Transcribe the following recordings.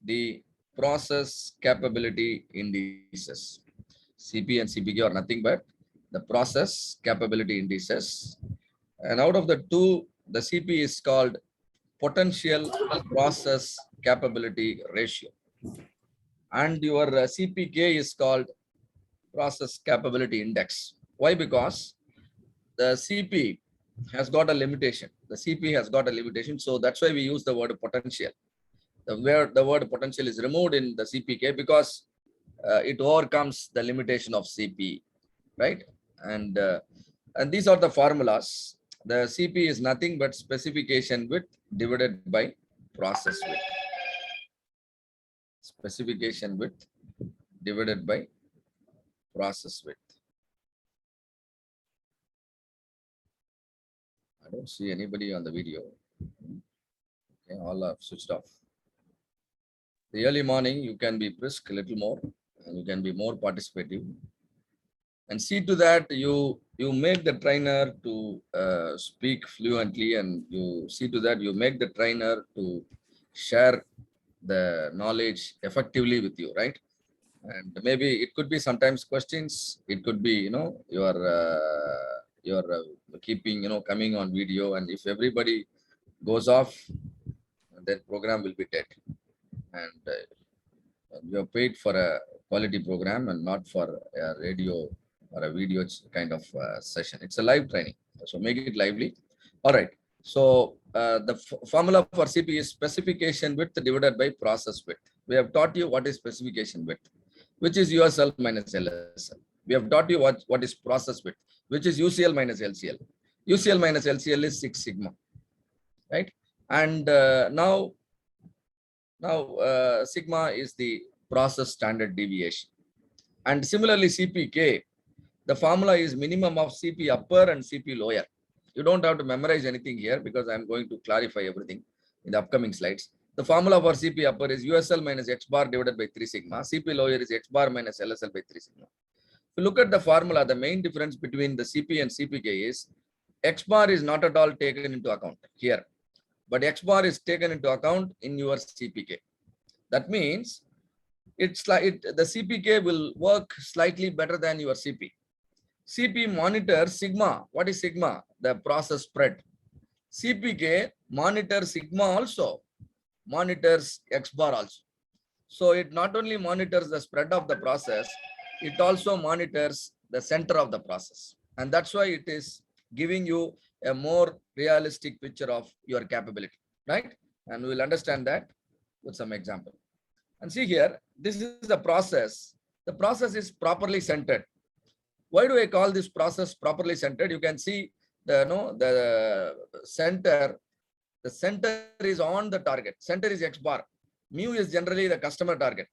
the process capability indices. CP and CPK are nothing but the process capability indices. And out of the two, the CP is called potential process capability ratio. And your CPK is called process capability index. Why? Because the CP has got a limitation. The CP has got a limitation. So that's why we use the word potential. The word potential is removed in the CPK because it overcomes the limitation of CP, right? And these are the formulas. The CP is nothing but specification width divided by process width. Specification width divided by process width. I don't see anybody on the video. Okay, all are switched off. The early morning, you can be brisk a little more and you can be more participative. And see to that you make the trainer to speak fluently, and you see to that you make the trainer to share the knowledge effectively with you, right? And maybe it could be sometimes questions, it could be your keeping coming on video, and if everybody goes off, then program will be dead. And you are paid for a quality program and not for a radio or a video kind of session. It's a live training, so make it lively. All right. So the formula for CP is specification width divided by process width. We have taught you what is specification width, which is USL minus LSL. We have taught you what is process width, which is UCL minus LCL. UCL minus LCL is 6 sigma, right? And now sigma is the process standard deviation. And similarly, CPK, the formula is minimum of CP upper and CP lower. You don't have to memorize anything here because I'm going to clarify everything in the upcoming slides. The formula for CP upper is USL minus X bar divided by 3 sigma. CP lower is X bar minus LSL by 3 sigma. If you look at the formula, the main difference between the CP and CPK is X bar is not at all taken into account here, but X bar is taken into account in your CPK. That means it's like the CPK will work slightly better than your CP. CP monitors sigma. What is sigma? The process spread. CPK monitors sigma also, monitors X bar also. So it not only monitors the spread of the process, it also monitors the center of the process. And that's why it is giving you a more realistic picture of your capability, right? And we'll understand that with some example. And see here, this is the process. The process is properly centered. Why do I call this process properly centered? You can see the center. The center is on the target. Center is X bar. Mu is generally the customer target.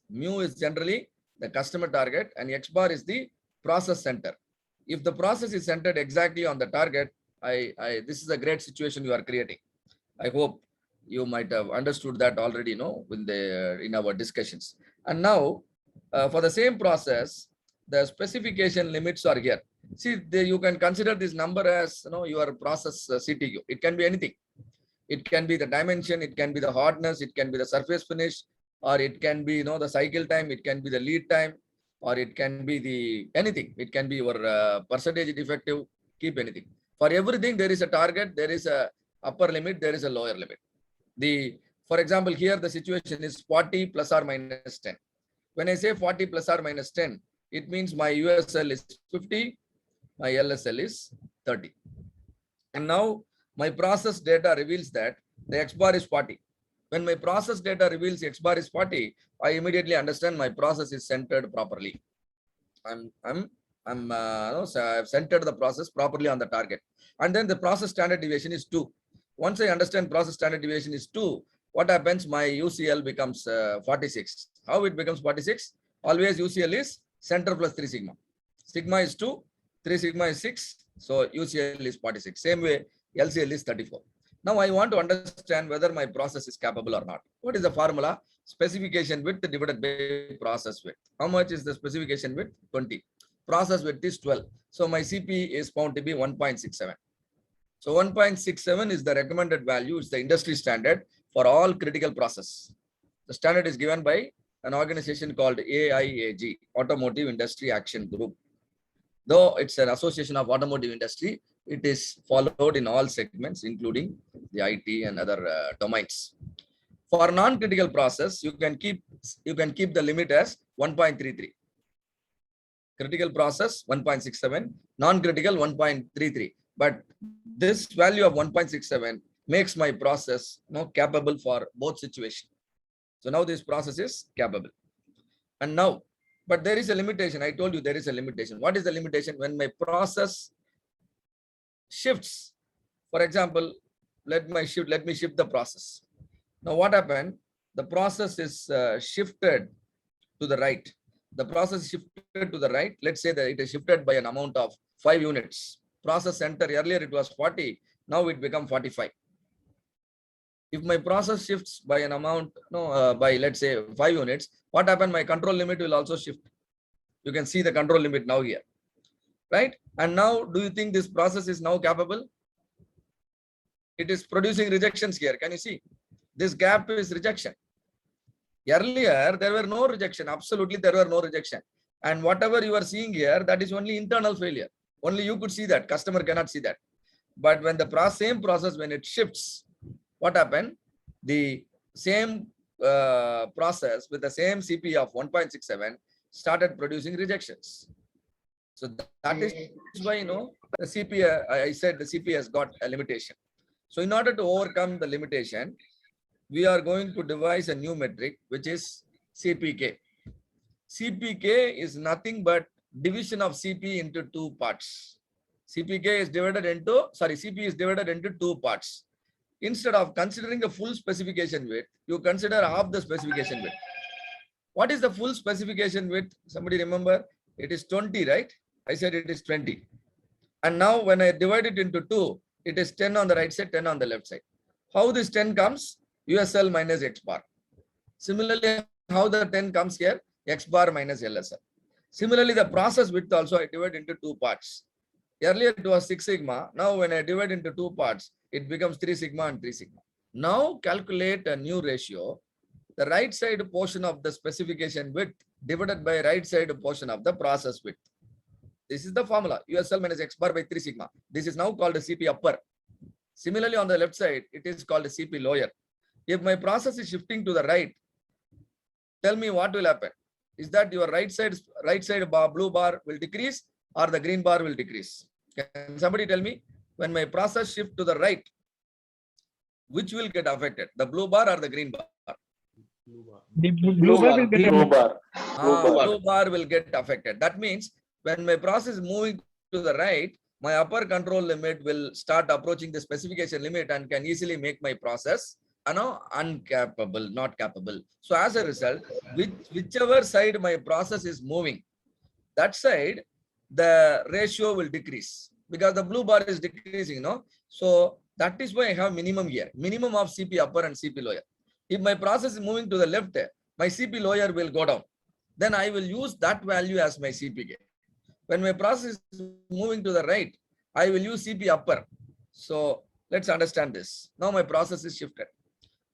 Mu is generally the customer target, and X bar is the process center. If the process is centered exactly on the target, this is a great situation you are creating. I hope you might have understood that already, in our discussions. And now, for the same process, the specification limits are here. See, you can consider this number as your process CTQ. It can be anything. It can be the dimension, it can be the hardness, it can be the surface finish, or it can be the cycle time, it can be the lead time, or it can be the anything. It can be your percentage defective. Keep anything. For everything, there is a target, there is a upper limit, there is a lower limit. For example, here the situation is 40 plus or minus 10. When I say 40 plus or minus 10, it means my USL is 50, my LSL is 30. And now my process data reveals that the X bar is 40. When my process data reveals X bar is 40, I immediately understand my process is centered properly. I've centered the process properly on the target. And then the process standard deviation is 2. Once I understand process standard deviation is 2, what happens? My UCL becomes 46. How it becomes 46? Always UCL is center plus 3 sigma. Sigma is 2, 3 sigma is 6. So UCL is 46. Same way, LCL is 34. Now I want to understand whether my process is capable or not. What is the formula? Specification width divided by process width. How much is the specification width? 20. Process width is 12. So my CP is found to be 1.67. So 1.67 is the recommended value. It's the industry standard for all critical process. The standard is given by an organization called AIAG, Automotive Industry Action Group. Though it's an association of automotive industry, it is followed in all segments, including the IT and other domains. For non-critical process, you can keep the limit as 1.33. Critical process 1.67, non-critical 1.33. But this value of 1.67 makes my process capable for both situations. So now this process is capable. And now, but there is a limitation. I told you there is a limitation. What is the limitation? When my process shifts, for example, let me shift the process. Now what happened? The process is shifted to the right. The process shifted to the right. Let's say that it is shifted by an amount of 5 units. Process center, earlier it was 40. Now it become 45. If my process shifts by an amount, by let's say 5 units, what happened? My control limit will also shift. You can see the control limit now here, right? And now, do you think this process is now capable? It is producing rejections here. Can you see? This gap is rejection. Earlier, there were no rejection. Absolutely, there were no rejection. And whatever you are seeing here, that is only internal failure. Only you could see that. Customer cannot see that. But when the same process, when it shifts, what happened? The same process with the same CP of 1.67 started producing rejections. So that is why, the CP, I said the CP has got a limitation. So in order to overcome the limitation, we are going to devise a new metric, which is CPK. CPK is nothing but division of CP into 2 parts. CP is divided into 2 parts. Instead of considering the full specification width, you consider half the specification width. What is the full specification width? Somebody remember? It is 20, right? I said it is 20. And now when I divide it into 2, it is 10 on the right side, 10 on the left side. How this 10 comes? USL minus X bar. Similarly, how the 10 comes here? X bar minus LSL. Similarly, the process width also I divide into 2 parts. Earlier it was 6 sigma. Now when I divide into 2 parts, it becomes 3 sigma and 3 sigma. Now calculate a new ratio. The right side portion of the specification width divided by right side portion of the process width. This is the formula. USL minus X bar by 3 sigma. This is now called a CP upper. Similarly, on the left side, it is called a CP lower. If my process is shifting to the right, tell me what will happen. Is that your right side bar, blue bar will decrease or the green bar will decrease? Can somebody tell me? When my process shift to the right, which will get affected? The blue bar or the green bar? The blue bar will get Blue bar. Blue bar will get affected. That means when my process is moving to the right, my upper control limit will start approaching the specification limit and can easily make my process uncapable, not capable. So as a result, whichever side my process is moving, that side, the ratio will decrease because the blue bar is decreasing, So that is why I have minimum here, minimum of CP upper and CP lower. If my process is moving to the left, my CP lower will go down. Then I will use that value as my CPK. When my process is moving to the right, I will use CP upper. So let's understand this. Now my process is shifted.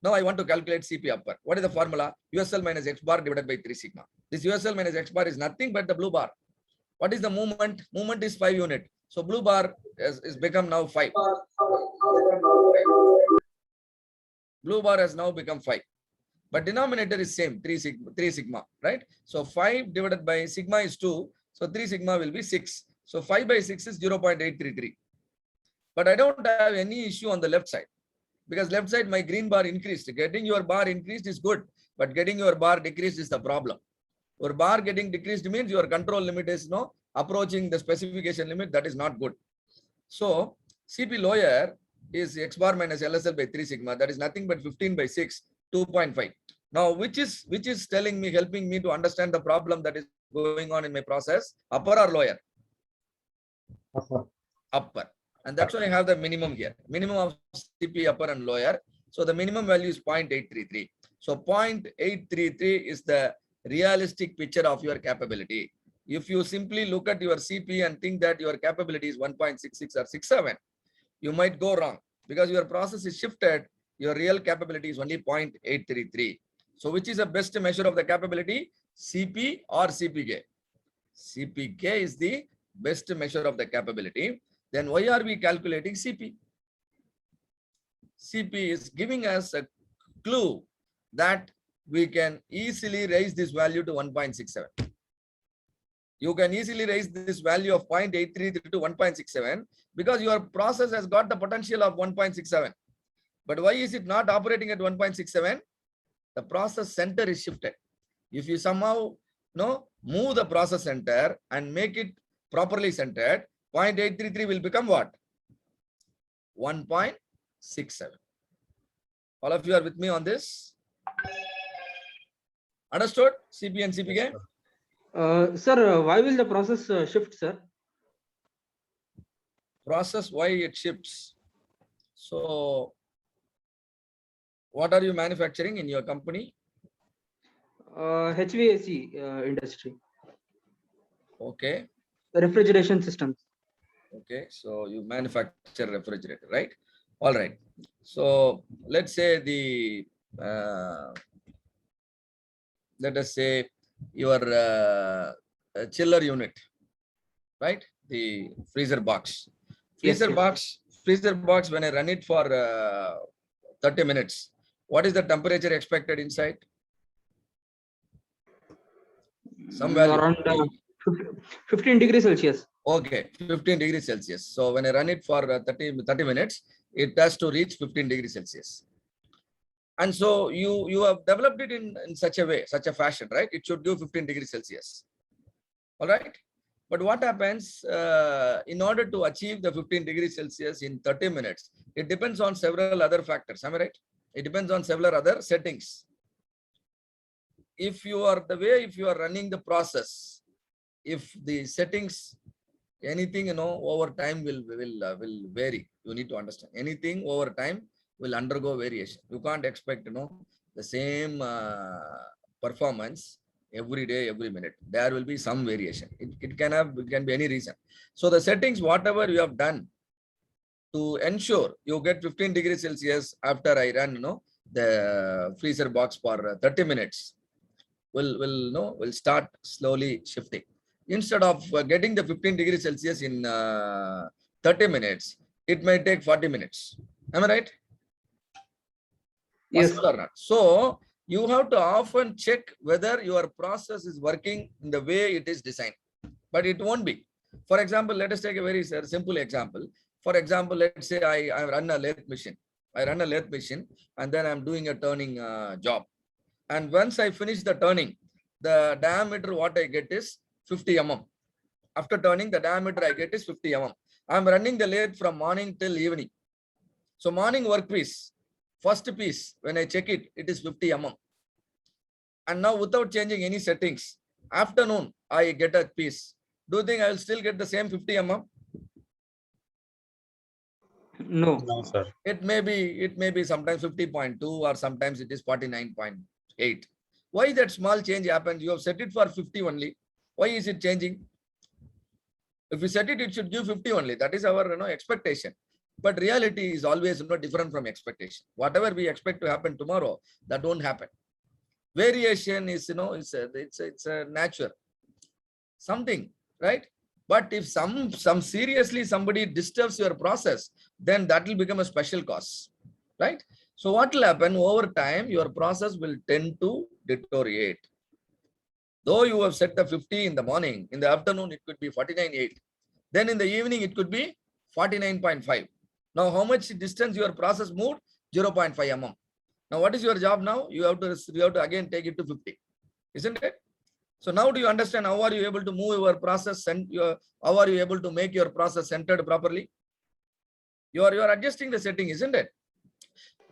Now I want to calculate CP upper. What is the formula? USL minus X bar divided by 3 sigma. This USL minus X bar is nothing but the blue bar. What is the movement? Movement is 5 unit. So blue bar is become now 5. Blue bar has now become 5. But denominator is same, 3 sigma, right? So 5 divided by sigma is 2. So 3 sigma will be 6. So 5 by 6 is 0.833. But I don't have any issue on the left side. Because left side, my green bar increased. Getting your bar increased is good. But getting your bar decreased is the problem. Your bar getting decreased means your control limit is approaching the specification limit. That is not good. So CP lower is X bar minus LSL by 3 sigma. That is nothing but 15 by 6, 2.5. Now, which is telling me, helping me to understand the problem that is going on in my process? Upper or lower? Upper. And that's why I have the minimum here. Minimum of CP upper and lower. So the minimum value is 0.833. So 0.833 is the realistic picture of your capability. If you simply look at your CP and think that your capability is 1.66 or 67, you might go wrong because your process is shifted. Your real capability is only 0.833. So which is the best measure of the capability? CP or CPK? CPK is the best measure of the capability. Then why are we calculating CP? CP is giving us a clue that we can easily raise this value to 1.67. You can easily raise this value of 0.833 to 1.67 because your process has got the potential of 1.67. But why is it not operating at 1.67? The process center is shifted. If you somehow move the process center and make it properly centered, 0.833 will become what? 1.67. All of you are with me on this? Understood? CP and CPK? Sir, why will the process shift, sir? Process, why it shifts? So, what are you manufacturing in your company? HVAC industry. Okay. Refrigeration systems. Okay. So, you manufacture refrigerator, right? All right. So, let's say let us say your chiller unit, right? The freezer box. Freezer box, when I run it for 30 minutes, what is the temperature expected inside? Some value. Around 15 degrees Celsius. Okay, 15 degrees Celsius. So when I run it for 30 minutes, it has to reach 15 degrees Celsius. And so you have developed it in such a way, such a fashion, right? It should do 15 degrees Celsius. All right. But what happens in order to achieve the 15 degrees Celsius in 30 minutes? It depends on several other factors. Am I right? It depends on several other settings. If you are running the process, if the settings, anything over time will vary. You need to understand. Anything over time will undergo variation. You can't expect the same performance every day, every minute. There will be some variation. It can be any reason. So the settings, whatever you have done to ensure you get 15 degrees Celsius after I run the freezer box for 30 minutes will start slowly shifting. Instead of getting the 15 degrees Celsius in 30 minutes, it may take 40 minutes. Am I right? Yes. Or not? So you have to often check whether your process is working in the way it is designed, but it won't be. For example, let us take a very simple example. For example, let's say I run a lathe machine. I run a lathe machine and then I'm doing a turning job. And once I finish the turning, the diameter what I get is 50 mm. After turning, the diameter I get is 50 mm. I'm running the lathe from morning till evening. So morning workpiece, first piece, when I check it, it is 50 mm. And now without changing any settings, afternoon, I get a piece. Do you think I will still get the same 50 mm? No. No, sir. It may be sometimes 50.2 or sometimes it is 49.8. Why that small change happens? You have set it for 50 only. Why is it changing? If you set it, it should give 50 only. That is our expectation. But reality is always different from expectation. Whatever we expect to happen tomorrow, that won't happen. Variation is it's a nature. Something, right? But if seriously somebody disturbs your process, then that will become a special cause, right? So what will happen over time? Your process will tend to deteriorate. Though you have set the 50 in the morning, in the afternoon it could be 49.8. Then in the evening it could be 49.5. Now how much distance your process moved? 0.5 mm. Now what is your job now? You have to again take it to 50, isn't it? So now do you understand how are you able to move your process and how are you able to make your process centered properly? You are adjusting the setting, isn't it?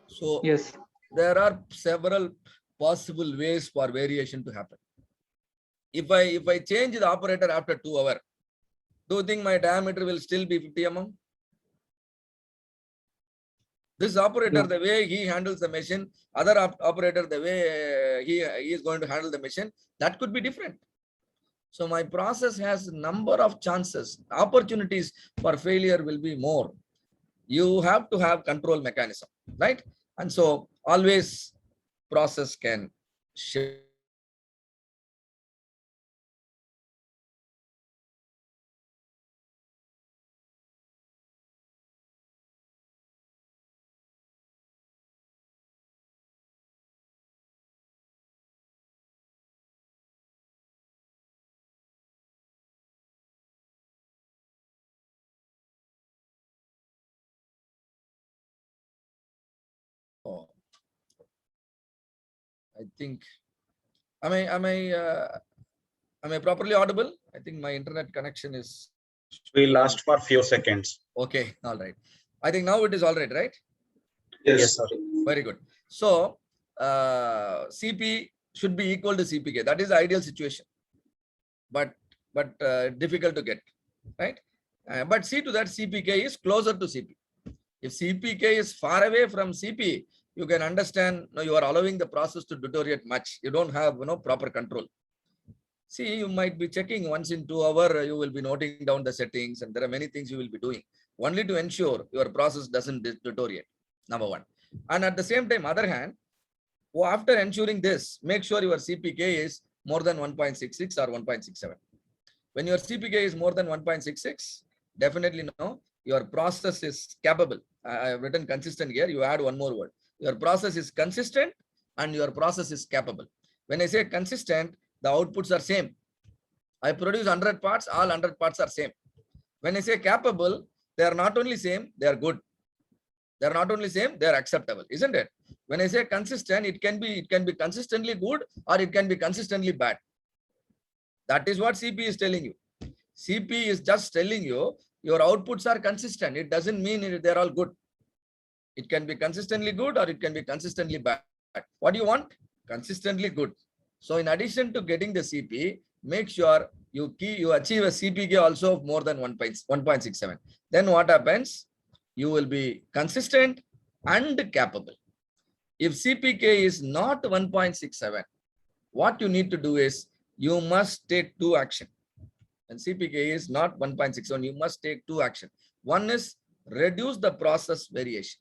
So Yes. there are several possible ways for variation to happen. If I change the operator after 2 hours, do you think my diameter will still be 50 mm? This operator, No. the way he handles the machine, other operator, the way he is going to handle the machine, that could be different. So my process has number of chances, opportunities for failure will be more. You have to have control mechanism, right? And so always process can shift. Oh, I think, am I properly audible? I think my internet connection is. We lost for few seconds. Okay, all right. I think now it is all right, right? Yes, sir. Very good. So CP should be equal to CPK. That is the ideal situation, but difficult to get, right? But see to that CPK is closer to CP. If CPK is far away from CP, you can understand, you are allowing the process to deteriorate much. You don't have proper control. See, you might be checking once in 2 hours, you will be noting down the settings, and there are many things you will be doing only to ensure your process doesn't deteriorate. Number one. And at the same time, other hand, after ensuring this, make sure your CPK is more than 1.66 or 1.67. When your CPK is more than 1.66, definitely no, your process is capable. I have written consistent here. You add one more word. Your process is consistent and your process is capable. When I say consistent, the outputs are same. I produce 100 parts, all 100 parts are same. When I say capable, they are not only same, they are good. They are not only same, they are acceptable, isn't it? When I say consistent, it can be consistently good or it can be consistently bad. That is what CP is telling you. CP is just telling you your outputs are consistent. It doesn't mean they're all good. It can be consistently good or it can be consistently bad. What do you want? Consistently good. So in addition to getting the CP, make sure you achieve a CPK also of more than 1.67. Then what happens? You will be consistent and capable. If CPK is not 1.67, what you need to do is you must take 2 action. And CPK is not 1.61, you must take 2 action. One is reduce the process variation.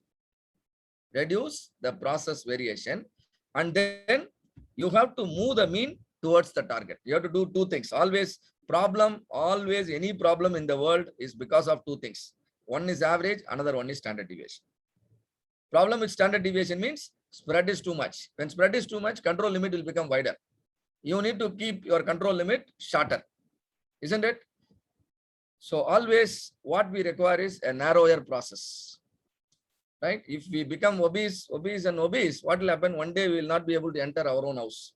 Reduce the process variation, and then you have to move the mean towards the target. You have to do 2 things. Always any problem in the world is because of 2 things. One is average, another one is standard deviation. Problem with standard deviation means spread is too much. When spread is too much, control limit will become wider. You need to keep your control limit shorter, isn't it? So always what we require is a narrower process, right? If we become obese, what will happen? One day we will not be able to enter our own house.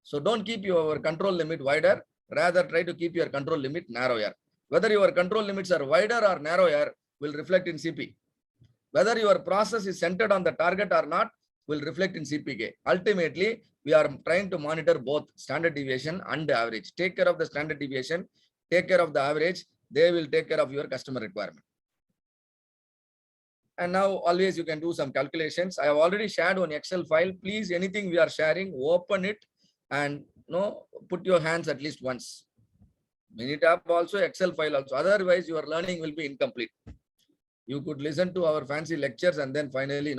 So don't keep your control limit wider, rather try to keep your control limit narrower. Whether your control limits are wider or narrower will reflect in CP. Whether your process is centered on the target or not will reflect in CPK. Ultimately, we are trying to monitor both standard deviation and the average. Take care of the standard deviation, take care of the average, they will take care of your customer requirement. And now always you can do some calculations. I have already shared one Excel file. Please, anything we are sharing, open it and put your hands at least once. Minitab also, Excel file also. Otherwise, your learning will be incomplete. You could listen to our fancy lectures and then finally,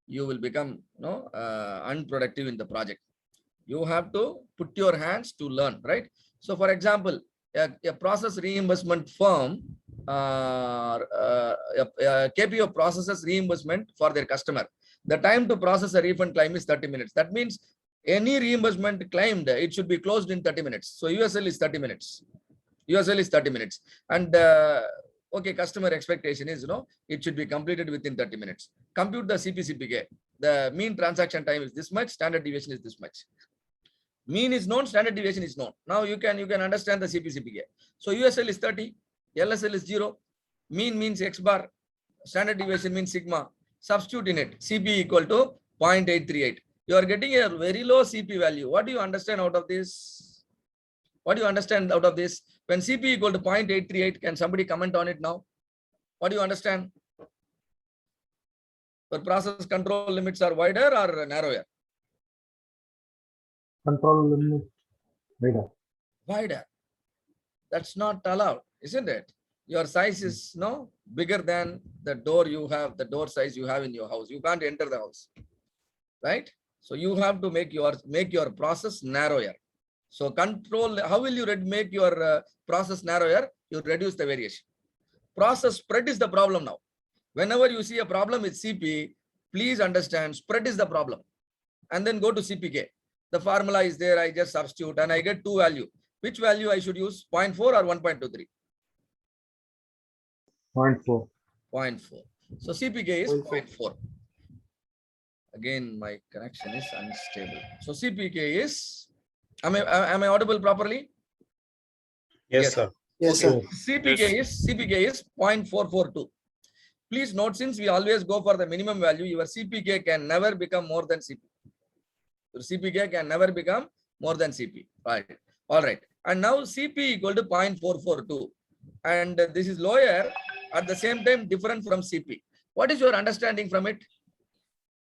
you will become unproductive in the project. You have to put your hands to learn, right? So, for example, a process reimbursement firm, KPO processes reimbursement for their customer. The time to process a refund claim is 30 minutes. That means any reimbursement claimed, it should be closed in 30 minutes. So USL is 30 minutes. USL is 30 minutes. And okay, customer expectation is, it should be completed within 30 minutes. Compute the CPCPK. The mean transaction time is this much, standard deviation is this much. Mean is known, standard deviation is known. Now you can understand the CPCPK. So USL is 30, LSL is 0, mean means X bar, standard deviation means sigma. Substitute in it, CP equal to 0.838. You are getting a very low CP value. What do you understand out of this? What do you understand out of this? When CP equal to 0.838, can somebody comment on it now? What do you understand? The process control limits are wider or narrower? Control limit wider. Wider. That's not allowed, isn't it? Your size is bigger than the door you have, the door size you have in your house. You can't enter the house, right? So you have to make your process narrower. So control, how will you make your process narrower? You reduce the variation. Process spread is the problem now. Whenever you see a problem with CP, please understand spread is the problem. And then go to CPK. The formula is there, I just substitute and I get two value. Which value I should use, 0.4 or 1.23? 0.4. 0.4. So CPK is 0.4. Again, my connection is unstable. So CPK is, am I audible properly? Yes, Yes. sir. Yes, Okay. sir. CPK is 0.442. Please note, since we always go for the minimum value, your CPK can never become more than CP. Your CPK can never become more than CP. Right. All right. And now CP equal to 0.442. And this is lower, at the same time different from CP. What is your understanding from it?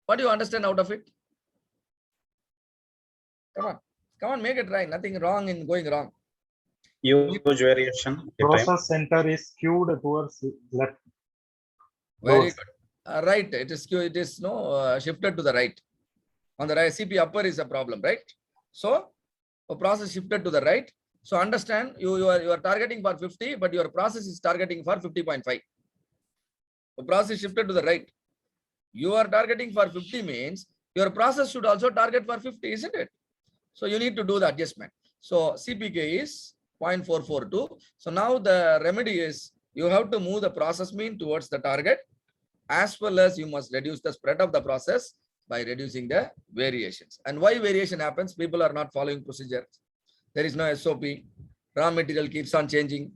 What do you understand out of it? Come on, make it right. Nothing wrong in going wrong. Huge variation. at time. Process center is skewed towards left. Very Lower. good. Right. It is shifted to the right. On the right, CP upper is a problem, right? So a process shifted to the right. So understand, you are targeting for 50, but your process is targeting for 50.5. The process shifted to the right. You are targeting for 50 means your process should also target for 50, isn't it? So you need to do the adjustment. So CPK is 0.442. So now the remedy is you have to move the process mean towards the target, as well as you must reduce the spread of the process by reducing the variations. And why variation happens? People are not following procedures. There is no SOP. Raw material keeps on changing,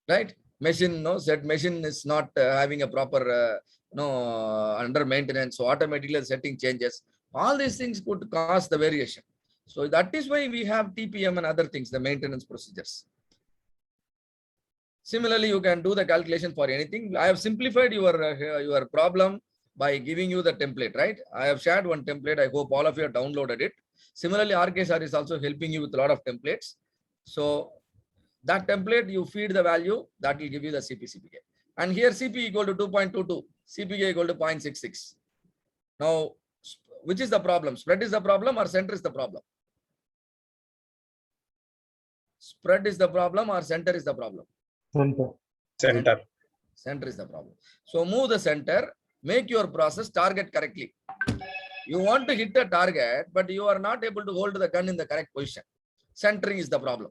right? Machine, machine is not having a proper, under maintenance. So automatically the setting changes. All these things could cause the variation. So that is why we have TPM and other things, the maintenance procedures. Similarly, you can do the calculation for anything. I have simplified your problem by giving you the template, right? I have shared one template. I hope all of you have downloaded it. Similarly, RKSR is also helping you with a lot of templates. So that template, you feed the value, that will give you the CPK. And here CP equal to 2.22, CPK equal to 0.66. Now, which is the problem? Spread is the problem or center is the problem? Spread is the problem or center is the problem? Center. Center. Center is the problem. So move the center, make your process target correctly. You want to hit the target, but you are not able to hold the gun in the correct position. Centering is the problem.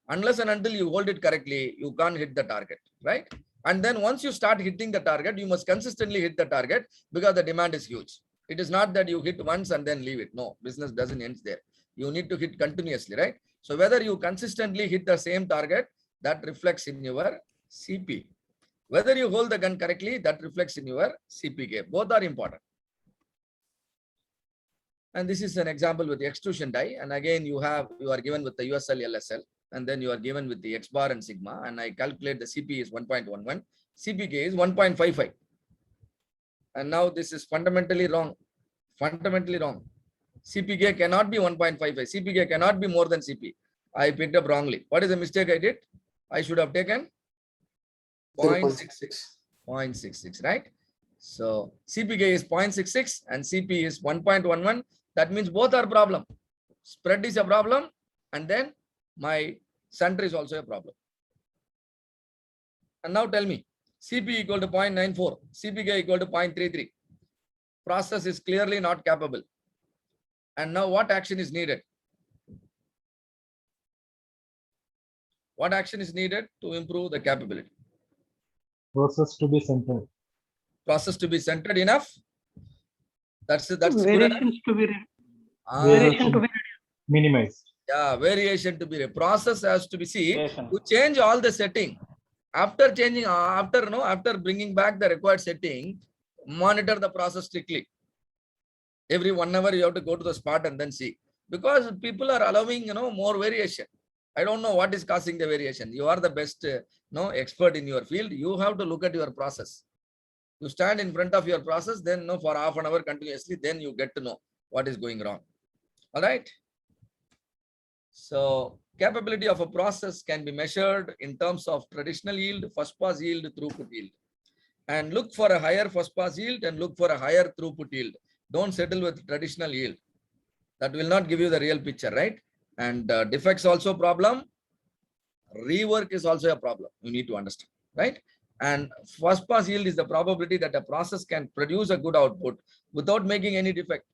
Unless and until you hold it correctly, you can't hit the target, right? And then once you start hitting the target, you must consistently hit the target because the demand is huge. It is not that you hit once and then leave it. No, business doesn't end there. You need to hit continuously, right? So whether you consistently hit the same target, that reflects in your CP. Whether you hold the gun correctly, that reflects in your CPK. Both are important. And this is an example with the extrusion die. And again, you are given with the USL, LSL, and then you are given with the X bar and sigma. And I calculate the CP is 1.11, CPK is 1.55. And now this is fundamentally wrong. Fundamentally wrong. CPK cannot be 1.55. CPK cannot be more than CP. I picked up wrongly. What is the mistake I did? I should have taken 0.66. 0.66, right? So CPK is 0.66 and CP is 1.11. That means both are problem. Spread is a problem, and then my center is also a problem. And now tell me, CP equal to 0.94, CPK equal to 0.33. Process is clearly not capable. And now what action is needed? What action is needed to improve the capability? Process to be centered. Process to be centered enough. That's good enough. Variations to be Variation to be minimized. Yeah, variation to be process has to be to change all the setting. After changing, after bringing back the required setting, monitor the process strictly. Every 1 hour you have to go to the spot and then see, because people are allowing more variation. I don't know what is causing the variation. You are the best expert in your field. You have to look at your process. You stand in front of your process, then for half an hour continuously, then you get to know what is going wrong. All right. So capability of a process can be measured in terms of traditional yield, first pass yield, throughput yield. And look for a higher first pass yield and look for a higher throughput yield. Don't settle with traditional yield. That will not give you the real picture, right? And defects also problem. Rework is also a problem. You need to understand, right? And first pass yield is the probability that a process can produce a good output without making any defect.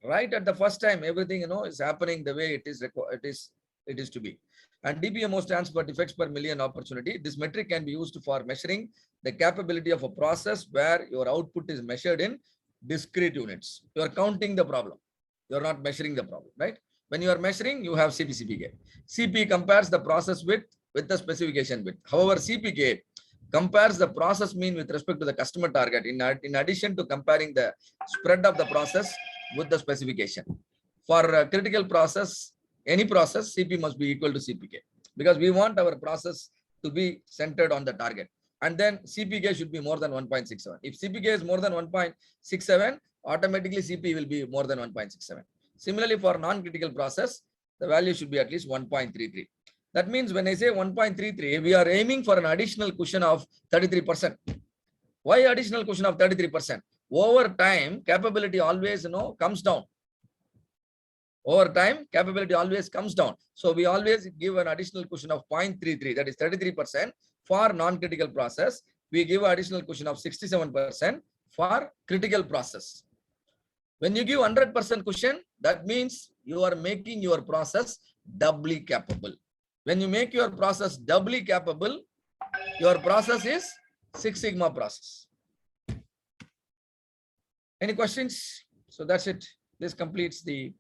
Right at the first time, everything is happening the way it is to be. And DPMO stands for defects per million opportunity. This metric can be used for measuring the capability of a process where your output is measured in discrete units. You are counting the problem. You are not measuring the problem, right? When you are measuring, you have CP/CPK. CP compares the process width with the specification width. However, CPK compares the process mean with respect to the customer target in addition to comparing the spread of the process with the specification. For a critical process, any process, CP must be equal to CPK because we want our process to be centered on the target. And then CPK should be more than 1.67. If CPK is more than 1.67, automatically CP will be more than 1.67. Similarly, for non-critical process, the value should be at least 1.33. That means when I say 1.33, we are aiming for an additional cushion of 33%. Why additional cushion of 33%? Over time, capability always comes down. Over time, capability always comes down. So we always give an additional cushion of 0.33, that is 33% for non-critical process. We give an additional cushion of 67% for critical process. When you give 100% cushion, that means you are making your process doubly capable. When you make your process doubly capable, your process is Six Sigma process. Any questions? So that's it. This completes the